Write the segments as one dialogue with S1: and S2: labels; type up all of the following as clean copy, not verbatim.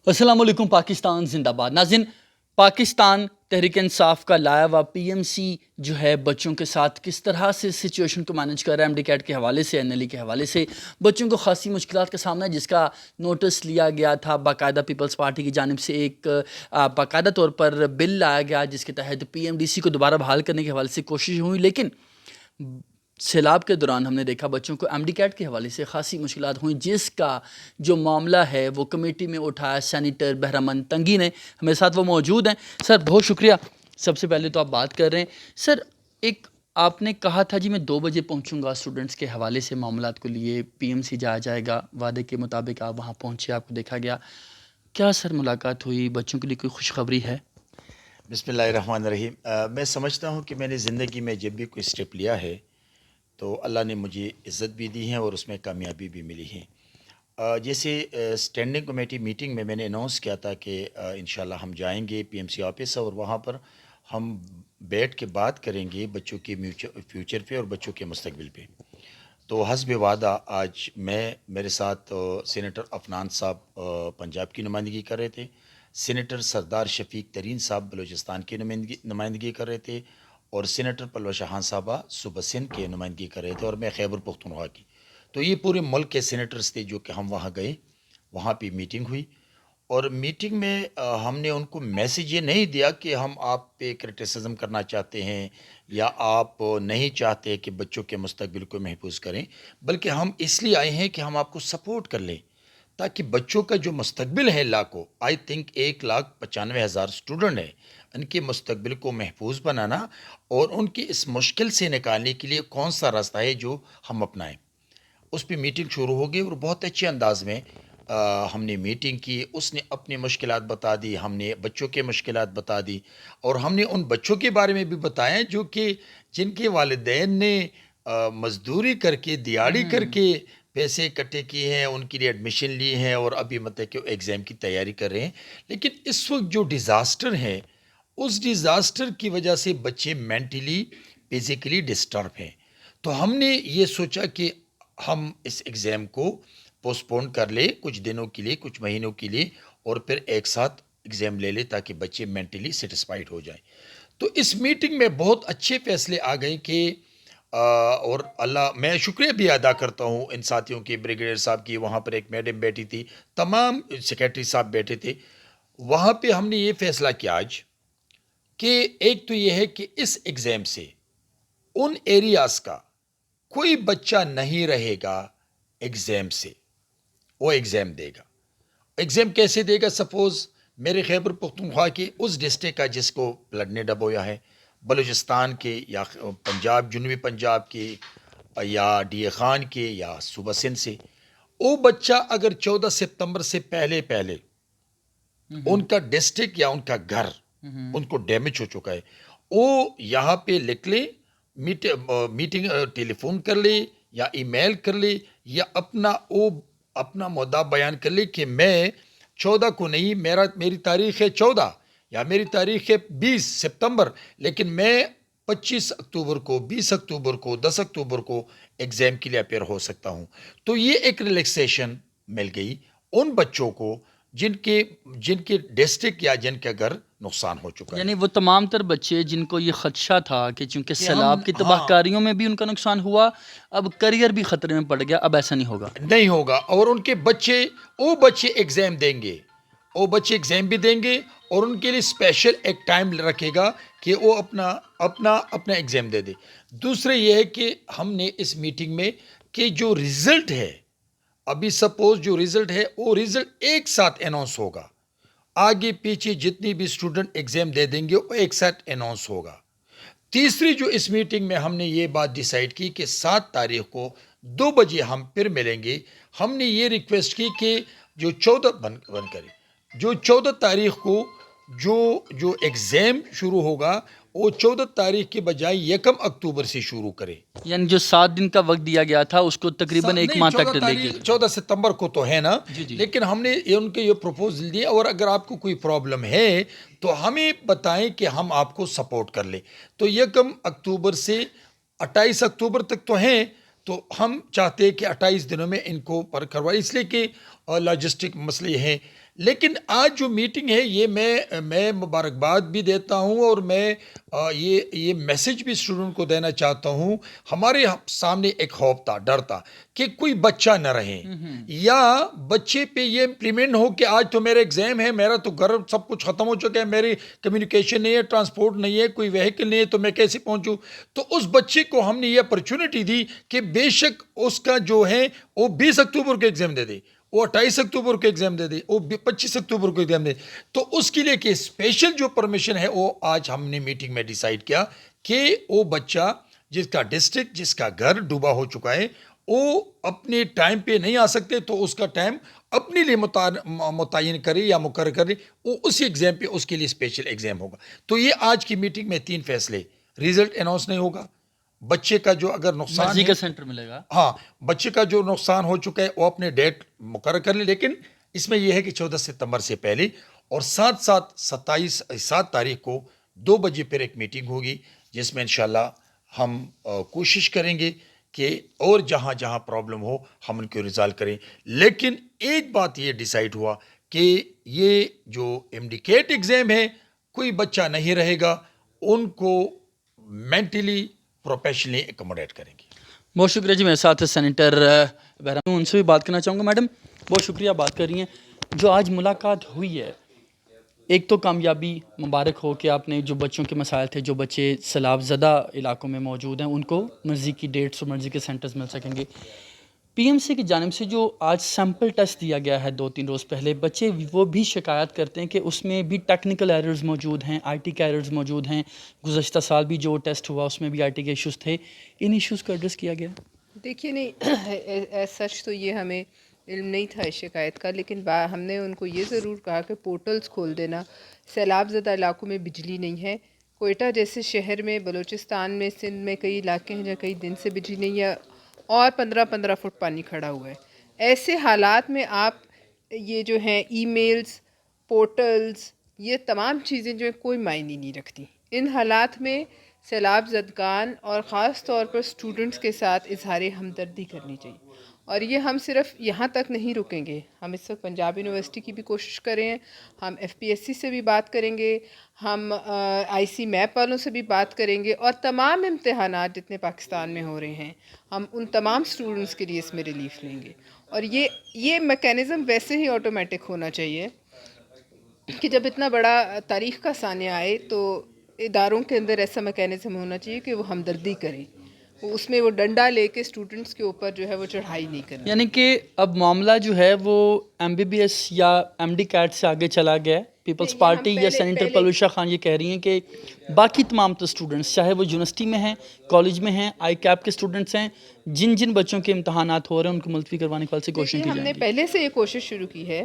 S1: السلام علیکم پاکستان زندہ باد ناظرین. پاکستان تحریک انصاف کا لایا ہوا پی ایم سی جو ہے بچوں کے ساتھ کس طرح سے سچویشن کو مینج کر رہا ہے. ایم ڈی کیٹ کے حوالے سے این ایل ای کے حوالے سے بچوں کو خاصی مشکلات کا سامنا ہے، جس کا نوٹس لیا گیا تھا. باقاعدہ پیپلز پارٹی کی جانب سے ایک باقاعدہ طور پر بل لایا گیا جس کے تحت پی ایم ڈی سی کو دوبارہ بحال کرنے کے حوالے سے کوشش ہوئی، لیکن سیلاب کے دوران ہم نے دیکھا بچوں کو ایم ڈی کیٹ کے حوالے سے خاصی مشکلات ہوئیں، جس کا جو معاملہ ہے وہ کمیٹی میں اٹھایا سینیٹر بہرامند تنگی نے. ہمارے ساتھ وہ موجود ہیں. سر بہت شکریہ. سب سے پہلے تو آپ بات کر رہے ہیں سر، ایک آپ نے کہا تھا جی میں 2 بجے پہنچوں گا، اسٹوڈنٹس کے حوالے سے معاملات کو لیے پی ایم سی جایا جائے گا. وعدے کے مطابق آپ وہاں پہنچے، آپ کو دیکھا گیا. کیا سر ملاقات ہوئی؟ بچوں کے لیے کوئی خوشخبری ہے؟
S2: بسم اللہ الرحمن الرحیم. میں سمجھتا ہوں کہ میں نے زندگی میں جب بھی کوئی اسٹیپ لیا ہے تو اللہ نے مجھے عزت بھی دی ہے اور اس میں کامیابی بھی ملی ہے. جیسے اسٹینڈنگ کمیٹی میٹنگ میں نے اناؤنس کیا تھا کہ انشاءاللہ ہم جائیں گے پی ایم سی آفس اور وہاں پر ہم بیٹھ کے بات کریں گے بچوں کے فیوچر پہ اور بچوں کے مستقبل پہ. تو حسب وعدہ آج میرے ساتھ سینیٹر عفنان صاحب پنجاب کی نمائندگی کر رہے تھے، سینیٹر سردار شفیق ترین صاحب بلوچستان کی نمائندگی کر رہے تھے، اور سینیٹر پلوہ شاہان صاحبہ صوبہ سندھ کے نمائندگی کر رہے تھے، اور میں خیبر پختونخوا کی. تو یہ پورے ملک کے سینیٹرز تھے جو کہ ہم وہاں گئے. وہاں پہ میٹنگ ہوئی اور میٹنگ میں ہم نے ان کو میسیج یہ نہیں دیا کہ ہم آپ پہ کرٹیسزم کرنا چاہتے ہیں یا آپ نہیں چاہتے کہ بچوں کے مستقبل کو محفوظ کریں، بلکہ ہم اس لیے آئے ہیں کہ ہم آپ کو سپورٹ کر لیں تاکہ بچوں کا جو مستقبل ہے لاکھوں، آئی تھنک 1,95,000 اسٹوڈنٹ ہیں، ان کے مستقبل کو محفوظ بنانا اور ان کی اس مشکل سے نکالنے کے لیے کون سا راستہ ہے جو ہم اپنائیں. اس پہ میٹنگ شروع ہو گئی اور بہت اچھے انداز میں ہم نے میٹنگ کی. اس نے اپنی مشکلات بتا دی، ہم نے بچوں کے مشکلات بتا دی، اور ہم نے ان بچوں کے بارے میں بھی بتایا جو کہ جن کے والدین نے مزدوری کر کے دیہڑی کر کے پیسے اکٹھے کیے ہیں، ان کے لیے ایڈمیشن لیے ہیں اور ابھی مطلب کہ ایگزام کی تیاری کر رہے ہیں. لیکن اس وقت جو ڈیزاسٹر ہے اس ڈیزاسٹر کی وجہ سے بچے مینٹلی فزیکلی ڈسٹرب ہیں. تو ہم نے یہ سوچا کہ ہم اس ایگزام کو پوسٹ پون کر لے کچھ دنوں کے لیے، کچھ مہینوں کے لیے، اور پھر ایک ساتھ ایگزام لے لے تاکہ بچے مینٹلی سیٹسفائیڈ ہو جائیں. تو اس میٹنگ میں بہت اچھے فیصلے آ گئے کہ اور اللہ، میں شکریہ بھی ادا کرتا ہوں ان ساتھیوں کے، بریگیڈیئر صاحب کی، وہاں پر ایک میڈم بیٹھی تھی، تمام سیکریٹری صاحب بیٹھے تھے. وہاں پہ ہم نے یہ فیصلہ کیا آج کہ ایک تو یہ ہے کہ اس ایگزام سے ان ایریاز کا کوئی بچہ نہیں رہے گا ایگزام سے، وہ ایگزام دے گا. ایگزام کیسے دے گا؟ سپوز میرے خیبر پختونخوا کے اس ڈسٹرکٹ کا جس کو فلڈ نے ڈبویا ہے، بلوچستان کے یا پنجاب، جنوبی پنجاب کے یا ڈی اے خان کے یا صوبہ سندھ سے، وہ بچہ اگر 14 ستمبر سے پہلے ان کا ڈسٹرکٹ یا ان کا گھر ان کو ڈیمیج ہو چکا ہے، وہ یہاں پہ لکھ لے، میٹنگ ٹیلی فون کر لے یا ای میل کر لے یا اپنا مدعا بیان کر لے کہ میں 14 کو نہیں، میری تاریخ ہے 14 یا میری تاریخ ہے 20 ستمبر، لیکن میں 25 اکتوبر کو، 20 اکتوبر کو، 10 اکتوبر کو ایگزام کے لیے اپیئر ہو سکتا ہوں. تو یہ ایک ریلیکسیشن مل گئی ان بچوں کو جن کے ڈسٹرکٹ یا جن کا گھر نقصان ہو چکا ہے.
S1: یعنی وہ تمام تر بچے جن کو یہ خدشہ تھا کہ چونکہ
S2: کہ
S1: سیلاب کی تباہ کاریوں میں بھی ان کا نقصان ہوا، اب کریئر بھی خطرے میں پڑ گیا، اب ایسا نہیں ہوگا.
S2: نہیں ہوگا، اور ان کے وہ بچے ایگزام دیں گے، وہ بچے ایگزام بھی دیں گے، اور ان کے لیے اسپیشل ایک ٹائم رکھے گا کہ وہ اپنا ایگزام دے دے. دوسرے یہ ہے کہ ہم نے اس میٹنگ میں کہ جو ریزلٹ ہے، ابھی سپوز جو ریزلٹ ہے وہ ریزلٹ ایک ساتھ اناؤنس ہوگا، آگے پیچھے جتنی بھی اسٹوڈنٹ ایگزام دے دیں گے وہ ایک ساتھ اناؤنس ہوگا. تیسری جو اس میٹنگ میں ہم نے یہ بات ڈیسائیڈ کی کہ 7 تاریخ کو 2 بجے ہم پھر ملیں گے. ہم نے یہ ریکویسٹ کی کہ جو 14 تاریخ کو جو ایگزام شروع ہوگا وہ 14 تاریخ کے بجائے 1 اکتوبر سے شروع کرے.
S1: یعنی جو 7 دن کا وقت دیا گیا تھا اس کو تقریباً 1 ماہ تک لے کے
S2: 14 ستمبر کو تو ہے نا، لیکن ہم نے ان کے یہ پروپوزل دیا، اور اگر آپ کو کوئی پرابلم ہے تو ہمیں بتائیں کہ ہم آپ کو سپورٹ کر لیں. تو 1 اکتوبر سے 28 اکتوبر تک تو ہیں، تو ہم چاہتے ہیں کہ 28 دنوں میں ان کو پر کروائے، اس لیے کہ
S3: لاجسٹک مسئلے ہیں. لیکن آج جو میٹنگ ہے یہ میں مبارکباد بھی دیتا ہوں اور میں یہ میسج بھی اسٹوڈنٹ کو دینا چاہتا ہوں. ہمارے سامنے ایک خوف تھا، ڈر تھا کہ کوئی بچہ نہ رہے یا بچے پہ یہ امپلیمنٹ ہو کہ آج تو میرا ایگزام ہے، میرا تو گھر سب کچھ ختم ہو چکا ہے، میری کمیونیکیشن نہیں ہے، ٹرانسپورٹ نہیں ہے، کوئی وہیکل نہیں ہے، تو میں کیسے پہنچوں. تو اس بچے کو ہم نے یہ اپرچونٹی دی کہ بے شک اس کا جو ہے وہ 20 اکتوبر کو ایگزام دے دے، وہ 28 اکتوبر کو ایگزام دے دے، وہ 25 اکتوبر کو ایگزام دے. تو اس کے لیے کہ اسپیشل جو پرمیشن ہے وہ آج ہم نے میٹنگ میں ڈیسائیڈ کیا کہ وہ بچہ جس کا ڈسٹرکٹ، جس کا گھر ڈوبا ہو چکا ہے، وہ اپنے ٹائم پہ نہیں آ سکتے تو اس کا ٹائم اپنے لیے متعین کرے یا مقرر کرے، وہ اسی ایگزام پہ اس کے لیے اسپیشل ایگزام ہوگا. تو یہ آج کی میٹنگ میں 3 فیصلے. ریزلٹ اناؤنس نہیں ہوگا، بچے کا جو اگر نقصان
S1: مرضی
S3: ہے،
S1: کا سینٹر ملے گا.
S3: ہاں بچے کا جو نقصان ہو چکا ہے وہ اپنے ڈیٹ مقرر کر لیں. لیکن اس میں یہ ہے کہ 14 ستمبر سے پہلے اور ساتھ 7 تاریخ کو 2 بجے پھر ایک میٹنگ ہوگی جس میں انشاءاللہ ہم کوشش کریں گے کہ اور جہاں جہاں پرابلم ہو ہم ان کو ریزالو کریں. لیکن ایک بات یہ ڈیسائیڈ ہوا کہ یہ جو امڈیکیٹ ایگزام ہے کوئی بچہ نہیں رہے گا، ان کو مینٹلی پروفیشنلی ایکوموڈیٹ کریں گے.
S1: بہت شکریہ جی. میرے ساتھ سینیٹر بہرام، ان سے بھی بات کرنا چاہوں گا. میڈم بہت شکریہ بات کر رہی ہیں. جو آج ملاقات ہوئی ہے، ایک تو کامیابی مبارک ہو کہ آپ نے جو بچوں کے مسائل تھے، جو بچے سیلاب زدہ علاقوں میں موجود ہیں، ان کو مرضی کی ڈیٹس اور مرضی کے سینٹرز مل سکیں گے. پی ایم سی کی جانب سے جو آج سیمپل ٹیسٹ دیا گیا ہے 2-3 روز پہلے، بچے وہ بھی شکایت کرتے ہیں کہ اس میں بھی ٹیکنیکل ایررز موجود ہیں، آئی ٹی کے ایررز موجود ہیں. گزشتہ سال بھی جو ٹیسٹ ہوا اس میں بھی آئی ٹی کے ایشوز تھے. ان ایشوز کو ایڈریس کیا گیا؟
S4: دیکھیے نہیں، سچ تو یہ ہمیں علم نہیں تھا اس شکایت کا، لیکن ہم نے ان کو یہ ضرور کہا کہ پورٹلز کھول دینا. سیلاب زدہ علاقوں میں بجلی نہیں ہے. کوئٹہ جیسے شہر میں، بلوچستان میں، سندھ میں کئی علاقے ہیں جہاں کئی دن سے بجلی نہیں ہے اور 15 فٹ پانی کھڑا ہوا ہے. ایسے حالات میں آپ یہ جو ہیں ای میلز، پورٹلز، یہ تمام چیزیں جو ہیں کوئی معنی نہیں رکھتی. ان حالات میں سیلاب زدگان اور خاص طور پر اسٹوڈنٹس کے ساتھ اظہار ہمدردی کرنی چاہیے. اور یہ ہم صرف یہاں تک نہیں رکیں گے، ہم اس وقت پنجاب یونیورسٹی کی بھی کوشش کر رہے ہیں، ہم FPSC سے بھی بات کریں گے، ہم IC میپ والوں سے بھی بات کریں گے، اور تمام امتحانات جتنے پاکستان میں ہو رہے ہیں ہم ان تمام اسٹوڈنٹس کے لیے اس میں ریلیف لیں گے. اور یہ میکینزم ویسے ہی آٹومیٹک ہونا چاہیے کہ جب اتنا بڑا تاریخ کا سانیہ آئے تو اداروں کے اندر ایسا میکینزم ہونا چاہیے کہ وہ ہمدردی کریں، اس میں وہ ڈنڈا لے کے اسٹوڈنٹس کے اوپر جو ہے وہ چڑھائی نہیں کرنی.
S1: یعنی کہ اب معاملہ جو ہے وہ MBBS یا MD کیٹ سے آگے چلا گیا ہے. پیپلز
S4: نہیں،
S1: پارٹی
S4: ہم
S1: یا سینیٹر پلوشا خان یہ کہہ رہی ہیں کہ باقی تمام تو اسٹوڈنٹس چاہے وہ یونیورسٹی میں ہیں، کالج میں ہیں، آئی کیپ کے اسٹوڈنٹس ہیں، جن بچوں کے امتحانات ہو رہے ہیں ان کو ملتوی کروانے کی سے کوششیں کی
S4: ہم
S1: جائیں
S4: نے
S1: گی.
S4: پہلے سے یہ کوشش شروع کی ہے،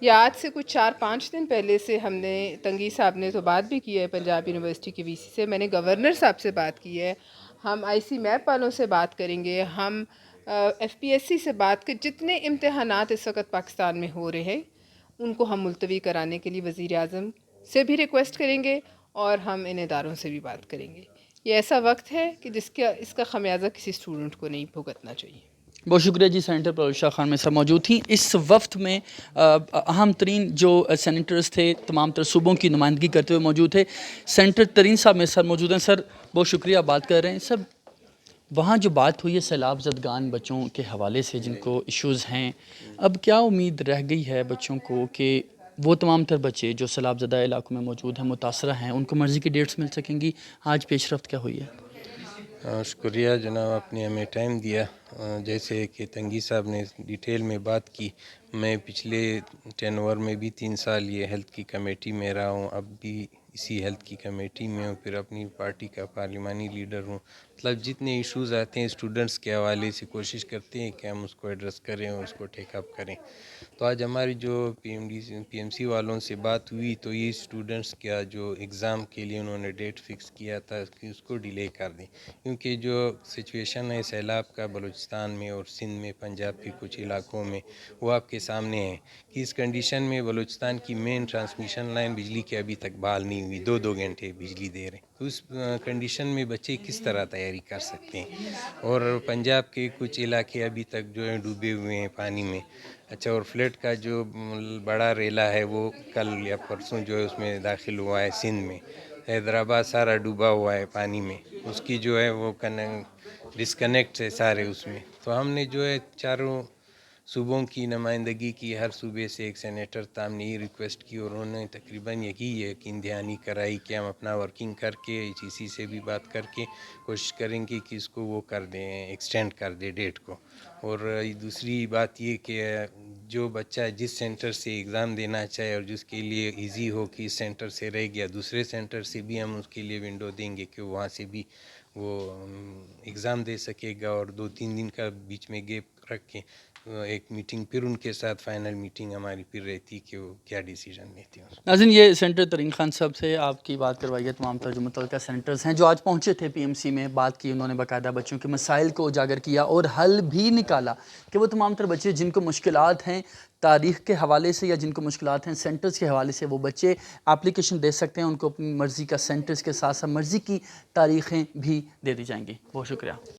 S4: یا آج سے کچھ 4-5 دن پہلے سے ہم نے، تنگی صاحب نے تو بات بھی کی ہے پنجاب یونیورسٹی کے VC سے، میں نے گورنر صاحب سے بات کی ہے، ہم IC میپ والوں سے بات کریں گے، ہم FPSC سے بات کہ جتنے امتحانات اس وقت پاکستان میں ہو رہے ہیں ان کو ہم ملتوی کرانے کے لیے وزیر اعظم سے بھی ریکویسٹ کریں گے اور ہم ان اداروں سے بھی بات کریں گے. یہ ایسا وقت ہے کہ اس کا خمیازہ کسی اسٹوڈنٹ کو نہیں بھگتنا چاہیے.
S1: بہت شکریہ جی. سینیٹر پلوشا خان میں سب موجود تھیں. اس وفد میں اہم ترین جو سینیٹرز تھے تمام تر صوبوں کی نمائندگی کرتے ہوئے موجود تھے. سینیٹر ترین صاحب میرے ساتھ موجود ہیں. سر بہت شکریہ بات کر رہے ہیں. سب وہاں جو بات ہوئی ہے سیلاب زدگان بچوں کے حوالے سے جن کو ایشوز ہیں، اب کیا امید رہ گئی ہے بچوں کو کہ وہ تمام تر بچے جو سیلاب زدہ علاقوں میں موجود ہیں، متاثرہ ہیں، ان کو مرضی کی ڈیٹس مل سکیں گی؟ آج پیش رفت کیا ہوئی ہے؟
S5: شکریہ جناب، آپ نے ہمیں ٹائم دیا. جیسے کہ تنگی صاحب نے ڈیٹیل میں بات کی، میں پچھلے ٹینور میں بھی 3 سال یہ ہیلتھ کی کمیٹی میں رہا ہوں، اب بھی اسی ہیلتھ کی کمیٹی میں ہوں، پھر اپنی پارٹی کا پارلیمانی لیڈر ہوں. مطلب جتنے ایشوز آتے ہیں اسٹوڈنٹس کے حوالے سے کوشش کرتے ہیں کہ ہم اس کو ایڈریس کریں اور اس کو ٹیک اپ کریں. تو آج ہماری جو PMC والوں سے بات ہوئی تو یہ اسٹوڈنٹس کا جو ایگزام کے لیے انہوں نے ڈیٹ فکس کیا تھا کہ اس کو ڈیلے کر دیں، کیونکہ جو سچویشن ہے سیلاب کا بلوچستان میں اور سندھ میں، پنجاب کے کچھ علاقوں میں، وہ آپ کے سامنے ہے کہ اس کنڈیشن میں بلوچستان کی مین ٹرانسمیشن لائن بجلی کی ابھی تک بحال نہیں ہوئی، 2 گھنٹے بجلی دے رہے ہیں. تو اس کنڈیشن میں بچے کس طرح تیاری تیاری کر سکتے ہیں. اور پنجاب کے کچھ علاقے ابھی تک جو ہیں ڈوبے ہوئے ہیں پانی میں. اچھا، اور فلڈ کا جو بڑا ریلا ہے وہ کل یا پرسوں جو ہے اس میں داخل ہوا ہے سندھ میں. حیدرآباد سارا ڈوبا ہوا ہے پانی میں، اس کی جو ہے وہ ڈسکنیکٹ ہے سارے اس میں. تو ہم نے جو ہے چاروں صوبوں کی نمائندگی کی، ہر صوبے سے ایک سینیٹر تھا. ہم نے یہ ریکویسٹ کی اور انہوں نے تقریباً یہی یقین دہانی کرائی کہ ہم اپنا ورکنگ کر کے ایچ ای سی سے بھی بات کر کے کوشش کریں گے کہ اس کو وہ کر دیں، ایکسٹینڈ کر دیں ڈیٹ کو. اور دوسری بات یہ کہ جو بچہ جس سینٹر سے ایگزام دینا چاہے اور جس کے لیے ایزی ہو کہ اس سینٹر سے رہ گیا، دوسرے سینٹر سے بھی ہم اس کے لیے ونڈو دیں گے کہ وہاں سے بھی وہ ایگزام دے سکے گا. اور 2-3 دن کا بیچ میں گیپ رکھ کے ایک میٹنگ پھر ان کے ساتھ فائنل میٹنگ ہماری پھر رہتی کہ وہ کیا ڈیسیژن لیتے ہیں.
S1: ناظرین، یہ سینٹر ترین خان صاحب سے آپ کی بات کروائی ہے. تمام جو متعلقہ سینٹرز ہیں جو آج پہنچے تھے پی ایم سی میں، بات کی انہوں نے، باقاعدہ بچوں کے مسائل کو اجاگر کیا اور حل بھی نکالا کہ وہ تمام تر بچے جن کو مشکلات ہیں تاریخ کے حوالے سے یا جن کو مشکلات ہیں سینٹرز کے حوالے سے، وہ بچے اپلیکیشن دے سکتے ہیں. ان کو اپنی مرضی کا سینٹرز کے ساتھ ساتھ مرضی کی تاریخیں بھی دے دی جائیں گی. بہت شکریہ.